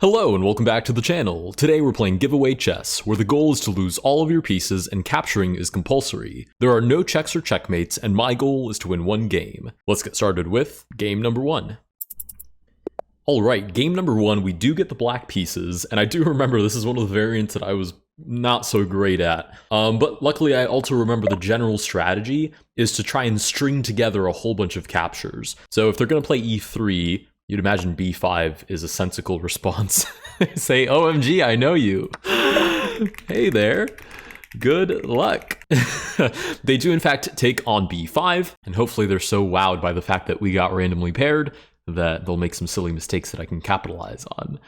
Hello and welcome back to the channel. Today we're playing giveaway chess, where the goal is to lose all of your pieces and capturing is compulsory. There are no checks or checkmates, and my goal is to win one game. Let's get started with game number 1. Alright, game number 1, we do get the black pieces, and I do remember this is one of the variants that I was not so great at. But luckily I also remember the general strategy is to try and string together a whole bunch of captures. So if they're going to play e3, you'd imagine b5 is a sensible response. Say, OMG, I know you. Hey there. Good luck. They do in fact take on b5, and hopefully they're so wowed by the fact that we got randomly paired that they'll make some silly mistakes that I can capitalize on.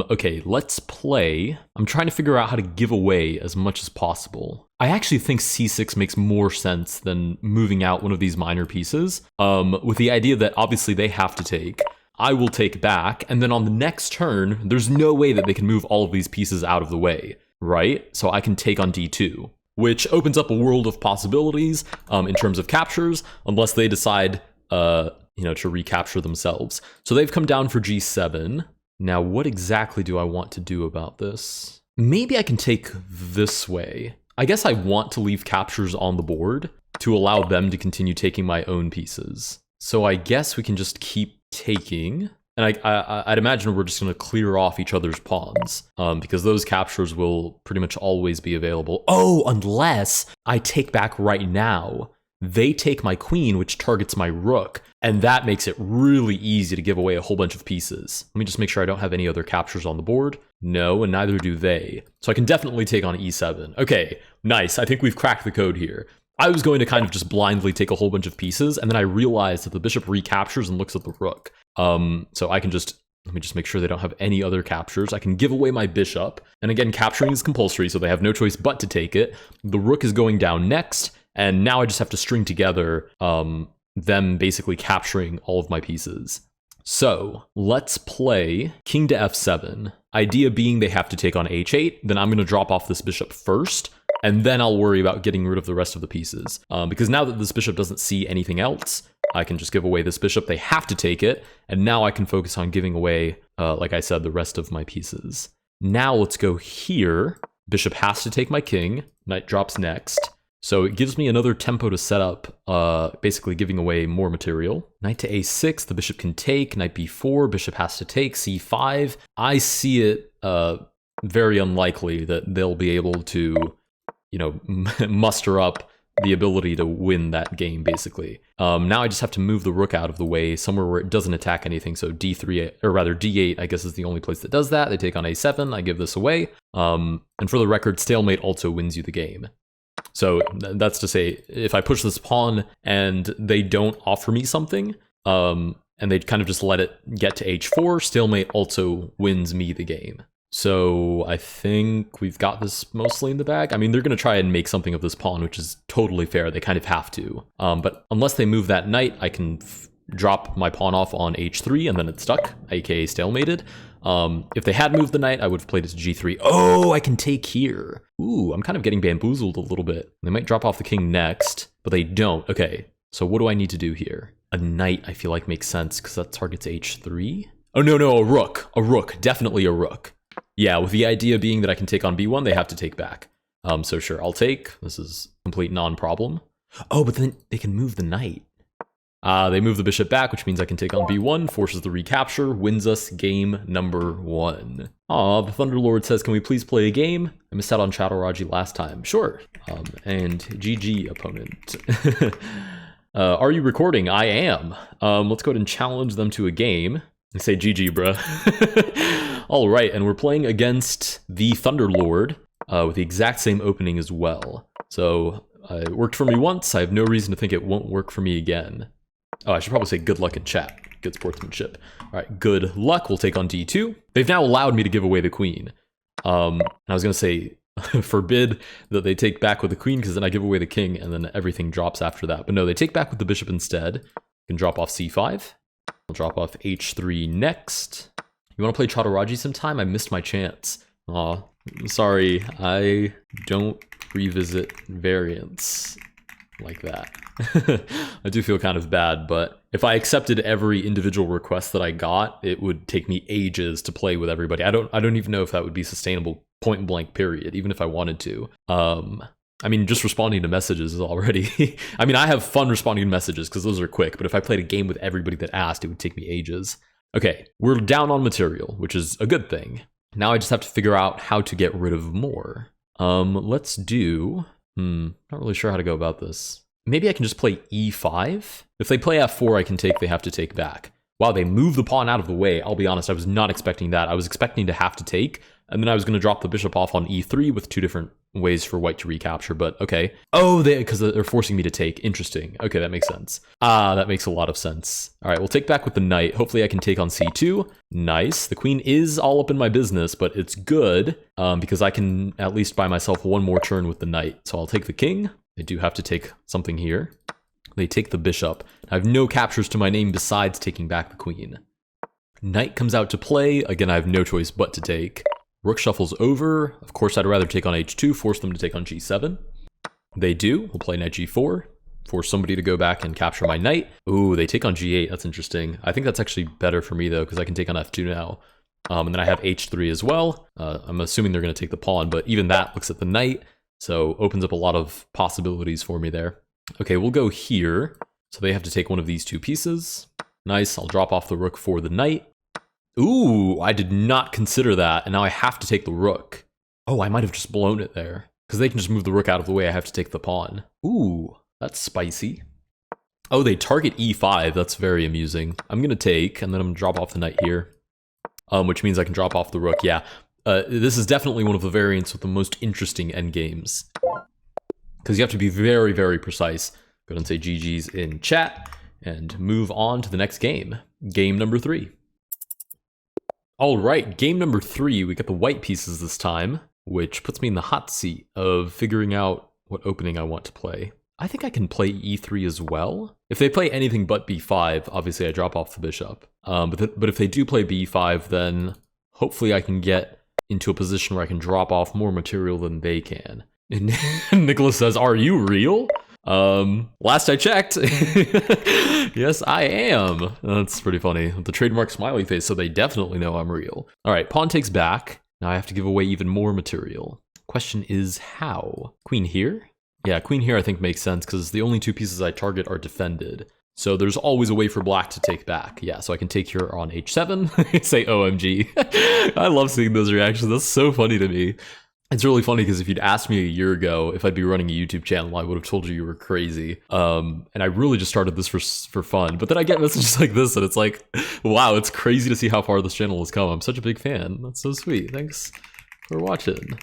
Okay, let's play. I'm trying to figure out how to give away as much as possible. I actually think c6 makes more sense than moving out one of these minor pieces, with the idea that obviously they have to take. I will take back, and then on the next turn, there's no way that they can move all of these pieces out of the way, right? So I can take on d2, which opens up a world of possibilities in terms of captures, unless they decide, to recapture themselves. So they've come down for g7. Now, what exactly do I want to do about this? Maybe I can take this way. I guess I want to leave captures on the board to allow them to continue taking my own pieces. So I guess we can just keep taking, and I'd imagine we're just going to clear off each other's pawns, because those captures will pretty much always be available. Oh, unless I take back right now. They take my queen, which targets my rook, and that makes it really easy to give away a whole bunch of pieces. Let me just make sure I don't have any other captures on the board. No, and neither do they. So I can definitely take on e7. Okay, nice. I think we've cracked the code here. I was going to kind of just blindly take a whole bunch of pieces, and then I realized that the bishop recaptures and looks at the rook. So I can just, let me just make sure they don't have any other captures. I can give away my bishop, and again, capturing is compulsory, so they have no choice but to take it. The rook is going down next, and now I just have to string together them basically capturing all of my pieces. So let's play king to f7. Idea being they have to take on h8, then I'm going to drop off this bishop first, and then I'll worry about getting rid of the rest of the pieces. Because now that this bishop doesn't see anything else, I can just give away this bishop. They have to take it, and now I can focus on giving away, like I said, the rest of my pieces. Now let's go here. Bishop has to take my king. Knight drops next. So it gives me another tempo to set up, basically giving away more material. Knight to a6, the bishop can take. Knight b4, bishop has to take. c5. I see it very unlikely that they'll be able to, muster up the ability to win that game, basically. Now I just have to move the rook out of the way somewhere where it doesn't attack anything. So d3, or rather d8, I guess is the only place that does that. They take on a7, I give this away. And for the record, stalemate also wins you the game. So that's to say, if I push this pawn and they don't offer me something, and they kind of just let it get to h4, stalemate also wins me the game. So I think we've got this mostly in the bag. I mean, they're going to try and make something of this pawn, which is totally fair. They kind of have to. But unless they move that knight, I can drop my pawn off on h3 and then it's stuck, aka stalemated. If they had moved the knight, I would have played it to g3. Oh, I can take here. Ooh, I'm kind of getting bamboozled a little bit. They might drop off the king next, but they don't. Okay, so what do I need to do here? A knight, I feel like, makes sense because that targets h3. Oh, no, a rook. A rook, definitely a rook. Yeah, with the idea being that I can take on b1, they have to take back. So sure, I'll take. This is complete non-problem. Oh, but then they can move the knight. They move the bishop back, which means I can take on b1, forces the recapture, wins us game number 1. Aw, the Thunderlord says, can we please play a game? I missed out on Chatterajee last time. Sure. And GG, opponent. Are you recording? I am. Let's go ahead and challenge them to a game. I say GG, bruh. All right, and we're playing against the Thunderlord with the exact same opening as well. So it worked for me once. I have no reason to think it won't work for me again. Oh, I should probably say good luck in chat. Good sportsmanship. All right, good luck. We'll take on d2. They've now allowed me to give away the queen. And I was going to say forbid that they take back with the queen, because then I give away the king and then everything drops after that. But no, they take back with the bishop instead. You can drop off c5. I'll drop off h3 next. You want to play Chatterajee sometime? I missed my chance. Aw, sorry. I don't revisit variants. like that. I do feel kind of bad, but if I accepted every individual request that I got, it would take me ages to play with everybody. I don't even know if that would be sustainable, point blank period, even if I wanted to. I mean, just responding to messages is already... I mean, I have fun responding to messages because those are quick, but if I played a game with everybody that asked, it would take me ages. Okay, we're down on material, which is a good thing. Now I just have to figure out how to get rid of more. Let's do... not really sure how to go about this. Maybe I can just play e5? If they play f4, I can take, they have to take back. Wow, they move the pawn out of the way. I'll be honest, I was not expecting that. I was expecting to have to take, and then I was going to drop the bishop off on e3 with two different ways for white to recapture, but okay. Oh, because they're forcing me to take. Interesting. Okay, that makes sense. That makes a lot of sense. All right, we'll take back with the knight. Hopefully I can take on c2. Nice. The queen is all up in my business, but it's good because I can at least buy myself one more turn with the knight. So I'll take the king. They do have to take something here. They take the bishop. I have no captures to my name besides taking back the queen. Knight comes out to play. Again, I have no choice but to take. Rook shuffles over. Of course, I'd rather take on h2, force them to take on g7. They do. We'll play knight g4, force somebody to go back and capture my knight. Ooh, they take on g8. That's interesting. I think that's actually better for me, though, because I can take on f2 now. And then I have h3 as well. I'm assuming they're going to take the pawn, but even that looks at the knight, so opens up a lot of possibilities for me there. Okay, we'll go here. So they have to take one of these two pieces. Nice. I'll drop off the rook for the knight. Ooh, I did not consider that, and now I have to take the rook. Oh, I might have just blown it there. Because they can just move the rook out of the way, I have to take the pawn. Ooh, that's spicy. Oh, they target e5, that's very amusing. I'm going to take, and then I'm going to drop off the knight here. Which means I can drop off the rook, yeah. This is definitely one of the variants with the most interesting endgames. Because you have to be very, very precise. Go ahead and say GG's in chat, and move on to the next game. Game number 3. All right, game number 3, we got the white pieces this time, which puts me in the hot seat of figuring out what opening I want to play. I think I can play e3 as well. If they play anything but b5, obviously I drop off the bishop. But if they do play b5, then hopefully I can get into a position where I can drop off more material than they can. And Nicholas says, "Are you real?" Last I checked, yes, I am. That's pretty funny. The trademark smiley face, so they definitely know I'm real. All right, pawn takes back. Now I have to give away even more material. Question is how? Queen here? Yeah, queen here I think makes sense because the only two pieces I target are defended. So there's always a way for black to take back. Yeah, so I can take here on h7, say OMG. I love seeing those reactions. That's so funny to me. It's really funny because if you'd asked me a year ago if I'd be running a YouTube channel, I would have told you were crazy. And I really just started this for fun. But then I get messages like this and it's like, wow, it's crazy to see how far this channel has come. I'm such a big fan. That's so sweet. Thanks for watching.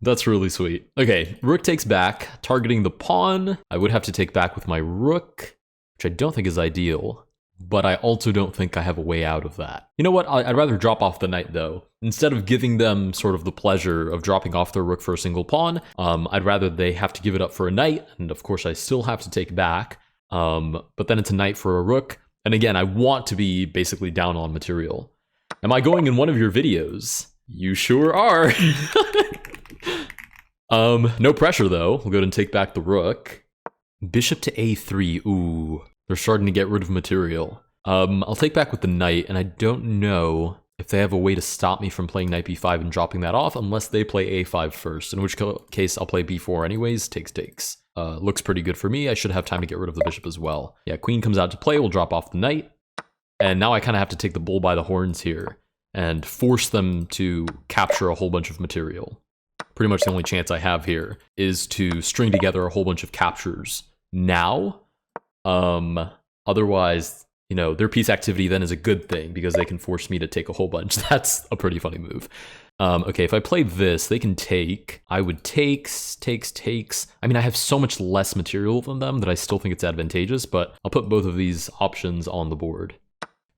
That's really sweet. Okay, rook takes back, targeting the pawn. I would have to take back with my rook, which I don't think is ideal. But I also don't think I have a way out of that. You know what? I'd rather drop off the knight, though. Instead of giving them sort of the pleasure of dropping off their rook for a single pawn, I'd rather they have to give it up for a knight, and of course I still have to take back, but then it's a knight for a rook. And again, I want to be basically down on material. Am I going in one of your videos? You sure are. No pressure, though. We'll go ahead and take back the rook. Bishop to a3, ooh. They're starting to get rid of material. I'll take back with the knight, and I don't know if they have a way to stop me from playing knight b5 and dropping that off unless they play a5 first, in which case I'll play b4 anyways, takes. Looks pretty good for me. I should have time to get rid of the bishop as well. Yeah, queen comes out to play, we'll drop off the knight. And now I kind of have to take the bull by the horns here and force them to capture a whole bunch of material. Pretty much the only chance I have here is to string together a whole bunch of captures now. Otherwise, you know, their piece activity then is a good thing because they can force me to take a whole bunch. That's a pretty funny move. Okay, if I play this, they can take. I would takes. I mean, I have so much less material than them that I still think it's advantageous, but I'll put both of these options on the board.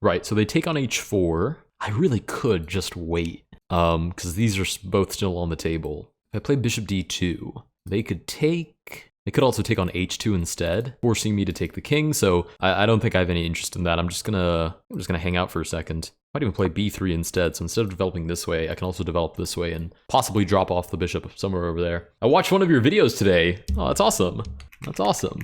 Right, so they take on h4. I really could just wait, because these are both still on the table. If I play bishop d2, they could take. They could also take on h2 instead, forcing me to take the king, so I don't think I have any interest in that. I'm just gonna hang out for a second. Might even play b3 instead. So instead of developing this way, I can also develop this way and possibly drop off the bishop somewhere over there. I watched one of your videos today. Oh, that's awesome. That's awesome.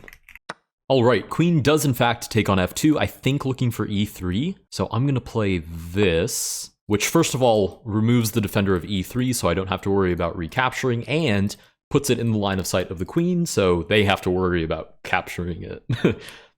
All right, queen does in fact take on f2, I think looking for e3. So I'm gonna play this, which first of all removes the defender of e3, so I don't have to worry about recapturing, and puts it in the line of sight of the queen, so they have to worry about capturing it.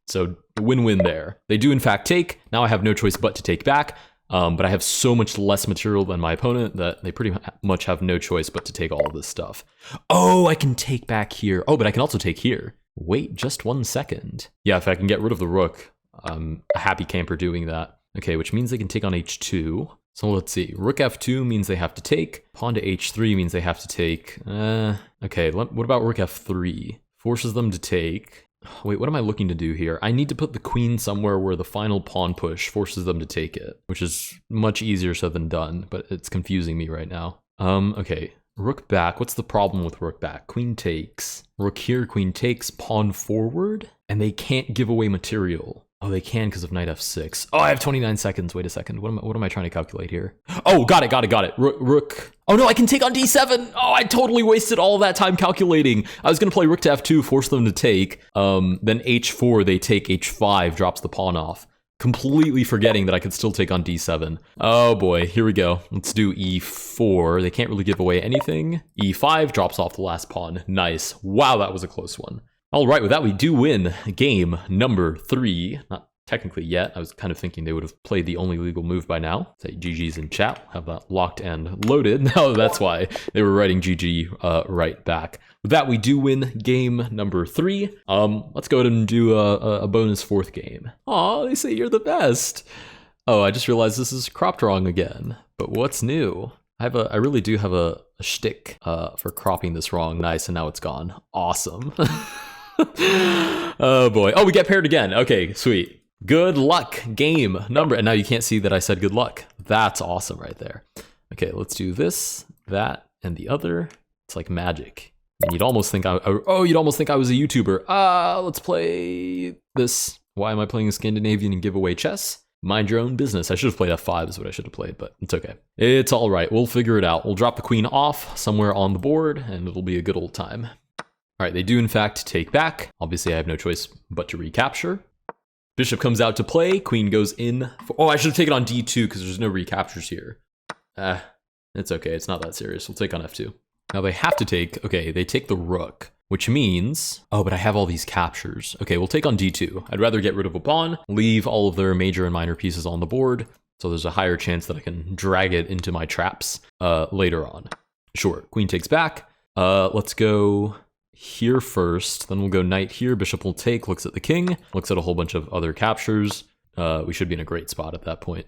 So win-win there. They do in fact take. Now I have no choice but to take back, but I have so much less material than my opponent that they pretty much have no choice but to take all of this stuff. Oh, I can take back here. Oh, but I can also take here. Wait just 1 second. Yeah, if I can get rid of the rook, I'm a happy camper doing that. Okay, which means they can take on h2. So let's see, rook f2 means they have to take. Pawn to h3 means they have to take. Okay, what about rook f3? Forces them to take. Wait, what am I looking to do here? I need to put the queen somewhere where the final pawn push forces them to take it, which is much easier said than done, but it's confusing me right now. Okay, rook back. What's the problem with rook back? Queen takes. Rook here, queen takes, pawn forward, and they can't give away material. Oh, they can because of knight f6. Oh, I have 29 seconds. Wait a second. What am I trying to calculate here? Oh, got it. Rook. Oh no, I can take on d7. Oh, I totally wasted all that time calculating. I was going to play rook to f2, force them to take. Then h4, they take h5, drops the pawn off. Completely forgetting that I could still take on d7. Oh boy, here we go. Let's do e4. They can't really give away anything. e5 drops off the last pawn. Nice. Wow, that was a close one. All right, with that, we do win game number 3. Not technically yet. I was kind of thinking they would have played the only legal move by now. Say GG's in chat. We'll have that locked and loaded. Now that's why they were writing GG right back. With that, we do win game number 3. Let's go ahead and do a bonus 4th game. Aw, they say you're the best. Oh, I just realized this is cropped wrong again. But what's new? I really do have a shtick for cropping this wrong. Nice, and now it's gone. Awesome. Oh boy. Oh, we get paired again. Okay, sweet. Good luck game number. And now you can't see that I said good luck. That's awesome right there. Okay, let's do this, that, and the other. It's like magic. And you'd almost think you'd almost think I was a YouTuber. Let's play this. Why am I playing Scandinavian and giveaway chess? Mind your own business. I should have played f5 is what I should have played, but it's okay. It's all right. We'll figure it out. We'll drop the queen off somewhere on the board, and it'll be a good old time. All right, they do in fact take back. Obviously, I have no choice but to recapture. Bishop comes out to play. Queen goes in. Oh, I should have taken on d2 because there's no recaptures here. It's okay. It's not that serious. We'll take on f2. Now they have to take. Okay, they take the rook, which means... Oh, but I have all these captures. Okay, we'll take on d2. I'd rather get rid of a pawn, leave all of their major and minor pieces on the board, so there's a higher chance that I can drag it into my traps later on. Sure, queen takes back. Let's go... here first, then we'll go knight here, bishop will take, looks at the king, looks at a whole bunch of other captures. We should be in a great spot at that point.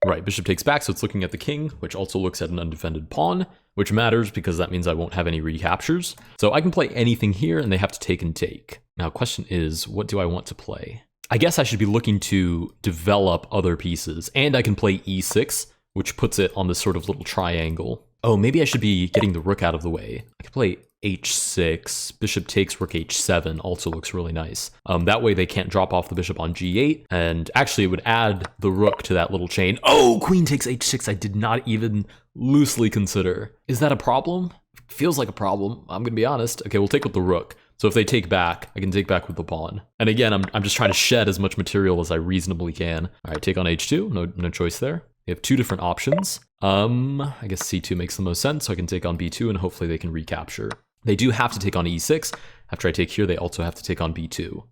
Right, bishop takes back, so it's looking at the king, which also looks at an undefended pawn, which matters because that means I won't have any recaptures. So I can play anything here, and they have to take and take. Now, question is, what do I want to play? I guess I should be looking to develop other pieces, and I can play e6, which puts it on this sort of little triangle. Oh, maybe I should be getting the rook out of the way. I could play h6, bishop takes, rook h7 also looks really nice. That way they can't drop off the bishop on g8, and actually it would add the rook to that little chain. Oh, queen takes h6, I did not even loosely consider. Is that a problem? Feels like a problem, I'm gonna be honest. Okay, we'll take with the rook. So if they take back, I can take back with the pawn. And again, I'm just trying to shed as much material as I reasonably can. All right, take on h2, no choice there. We have 2 different options. I guess c2 makes the most sense, so I can take on b2 and hopefully they can recapture. They do have to take on e6. After I take here, they also have to take on b2.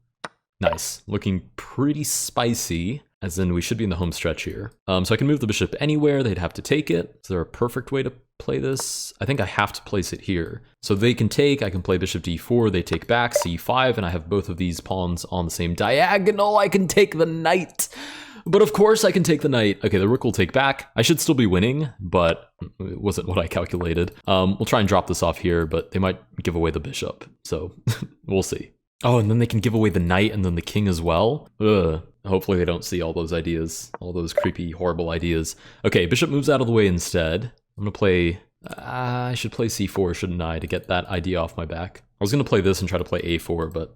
Nice, looking pretty spicy, as in we should be in the home stretch here. So I can move the bishop anywhere, they'd have to take it. Is there a perfect way to play this? I think I have to place it here. So they can take, I can play bishop d4, they take back, c5, and I have both of these pawns on the same diagonal. I can take the knight. But of course I can take the knight. Okay, the rook will take back. I should still be winning, but it wasn't what I calculated. We'll try and drop this off here, but they might give away the bishop. So we'll see. Oh, and then they can give away the knight and then the king as well. Ugh. Hopefully they don't see all those ideas, all those creepy, horrible ideas. Okay, bishop moves out of the way instead. I'm gonna play, I should play c4, shouldn't I, to get that idea off my back. I was gonna play this and try to play a4, but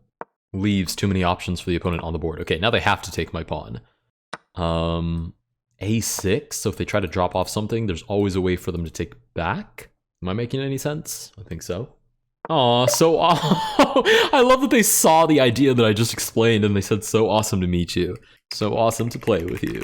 leaves too many options for the opponent on the board. Okay, now they have to take my pawn. A6, so if they try to drop off something, there's always a way for them to take back. Am I making any sense? I think so. Aw, so I love that they saw the idea that I just explained and they said, so awesome to meet you. So awesome to play with you.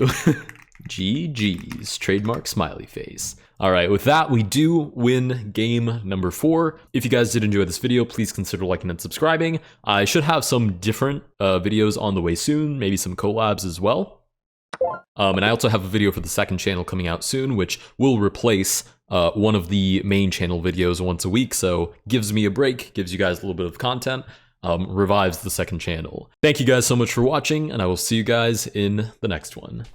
GG's, trademark smiley face. All right, with that, we do win game number 4. If you guys did enjoy this video, please consider liking and subscribing. I should have some different videos on the way soon, maybe some collabs as well. And I also have a video for the second channel coming out soon, which will replace one of the main channel videos once a week, so gives me a break, gives you guys a little bit of content, revives the second channel. Thank you guys so much for watching, and I will see you guys in the next one.